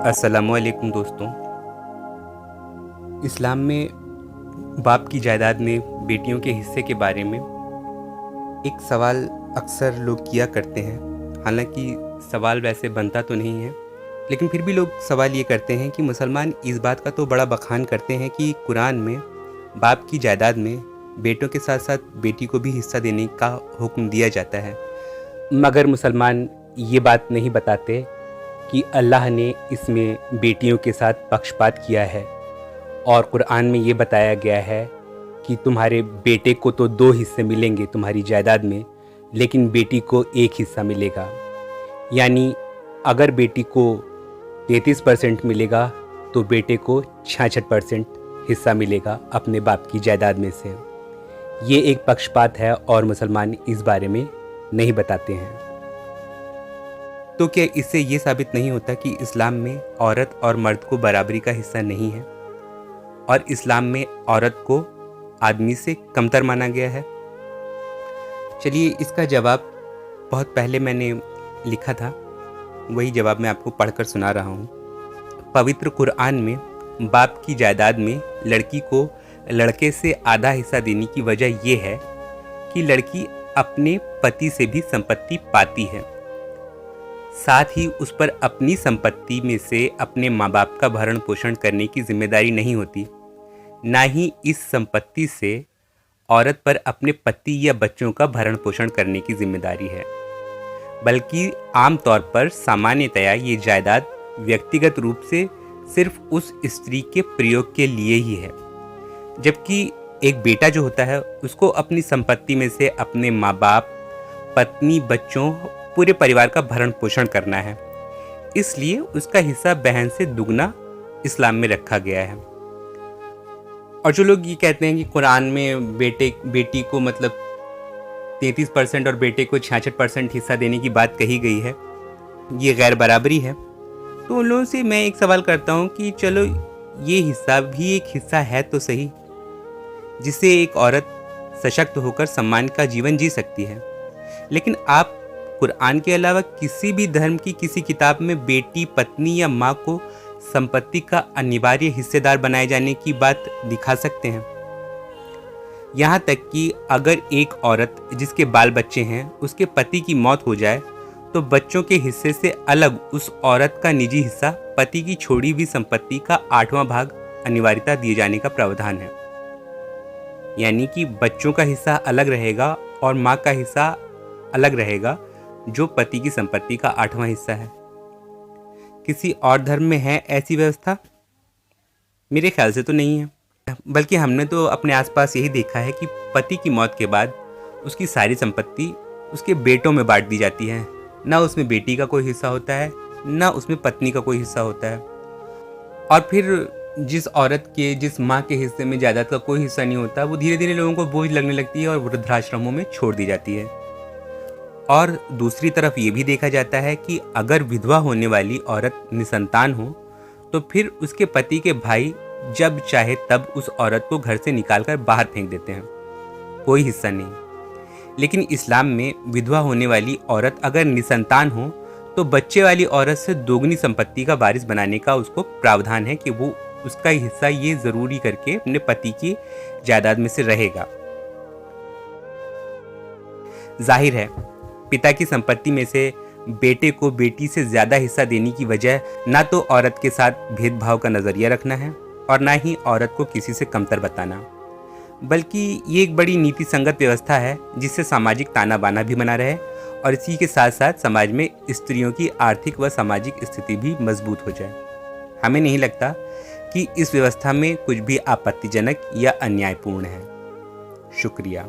अस्सलामुअलैकुम दोस्तों। इस्लाम में बाप की जायदाद में बेटियों के हिस्से के बारे में एक सवाल अक्सर लोग किया करते हैं। हालांकि सवाल वैसे बनता तो नहीं है, लेकिन फिर भी लोग सवाल ये करते हैं कि मुसलमान इस बात का तो बड़ा बखान करते हैं कि कुरान में बाप की जायदाद में बेटों के साथ साथ बेटी को भी हिस्सा देने का हुक्म दिया जाता है, मगर मुसलमान ये बात नहीं बताते कि अल्लाह ने इसमें बेटियों के साथ पक्षपात किया है और कुरान में ये बताया गया है कि तुम्हारे बेटे को तो 2 हिस्से मिलेंगे तुम्हारी जायदाद में, लेकिन बेटी को 1 हिस्सा मिलेगा। यानी अगर बेटी को 33% मिलेगा तो बेटे को 66% हिस्सा मिलेगा अपने बाप की जायदाद में से। ये एक पक्षपात है और मुसलमान इस बारे में नहीं बताते हैं। तो क्या इससे ये साबित नहीं होता कि इस्लाम में औरत और मर्द को बराबरी का हिस्सा नहीं है और इस्लाम में औरत को आदमी से कमतर माना गया है? चलिए, इसका जवाब बहुत पहले मैंने लिखा था, वही जवाब मैं आपको पढ़कर सुना रहा हूँ। पवित्र कुरान में बाप की जायदाद में लड़की को लड़के से आधा हिस्सा देने की वजह यह है कि लड़की अपने पति से भी संपत्ति पाती है, साथ ही उस पर अपनी संपत्ति में से अपने माँ बाप का भरण पोषण करने की जिम्मेदारी नहीं होती। ना ही इस संपत्ति से औरत पर अपने पति या बच्चों का भरण पोषण करने की जिम्मेदारी है, बल्कि आमतौर पर सामान्यतया ये जायदाद व्यक्तिगत रूप से सिर्फ उस स्त्री के प्रयोग के लिए ही है, जबकि एक बेटा जो होता है उसको अपनी संपत्ति में से अपने माँ बाप, पत्नी, बच्चों, पूरे परिवार का भरण पोषण करना है। इसलिए उसका हिस्सा बहन से दुगना इस्लाम में रखा गया है। और जो लोग ये कहते हैं कि कुरान में बेटी को मतलब 33% और बेटे को 66% हिस्सा देने की बात कही गई है, ये गैर बराबरी है, तो उन लोगों से मैं एक सवाल करता हूँ कि चलो, ये हिस्सा भी एक हिस्सा है तो सही, जिससे एक औरत सशक्त होकर सम्मान का जीवन जी सकती है। लेकिन आप कुरान के अलावा किसी भी धर्म की किसी किताब में बेटी, पत्नी या माँ को संपत्ति का अनिवार्य हिस्सेदार बनाए जाने की बात दिखा सकते हैं? यहाँ तक कि अगर एक औरत जिसके बाल बच्चे हैं उसके पति की मौत हो जाए तो बच्चों के हिस्से से अलग उस औरत का निजी हिस्सा, पति की छोड़ी हुई संपत्ति का 8वां भाग अनिवार्यता दिए जाने का प्रावधान है। यानी कि बच्चों का हिस्सा अलग रहेगा और माँ का हिस्सा अलग रहेगा, जो पति की संपत्ति का 8वां हिस्सा है। किसी और धर्म में है ऐसी व्यवस्था? मेरे ख्याल से तो नहीं है, बल्कि हमने तो अपने आसपास यही देखा है कि पति की मौत के बाद उसकी सारी संपत्ति उसके बेटों में बांट दी जाती है। ना उसमें बेटी का कोई हिस्सा होता है, ना उसमें पत्नी का कोई हिस्सा होता है। और फिर जिस माँ के हिस्से में जायदाद का कोई हिस्सा नहीं होता, वो धीरे धीरे लोगों को बोझ लगने लगती है और वृद्धाश्रमों में छोड़ दी जाती है। और दूसरी तरफ ये भी देखा जाता है कि अगर विधवा होने वाली औरत निसंतान हो तो फिर उसके पति के भाई जब चाहे तब उस औरत को घर से निकालकर बाहर फेंक देते हैं, कोई हिस्सा नहीं। लेकिन इस्लाम में विधवा होने वाली औरत अगर निसंतान हो तो बच्चे वाली औरत से दोगुनी संपत्ति का वारिस बनाने का उसको प्रावधान है कि वो उसका हिस्सा ये जरूरी करके अपने पति की जायदाद में से रहेगा। जाहिर है, पिता की संपत्ति में से बेटे को बेटी से ज्यादा हिस्सा देने की वजह ना तो औरत के साथ भेदभाव का नजरिया रखना है और ना ही औरत को किसी से कमतर बताना, बल्कि ये एक बड़ी नीति संगत व्यवस्था है जिससे सामाजिक ताना बाना भी बना रहे और इसी के साथ साथ समाज में स्त्रियों की आर्थिक व सामाजिक स्थिति भी मजबूत हो जाए। हमें नहीं लगता कि इस व्यवस्था में कुछ भी आपत्तिजनक या अन्यायपूर्ण है। शुक्रिया।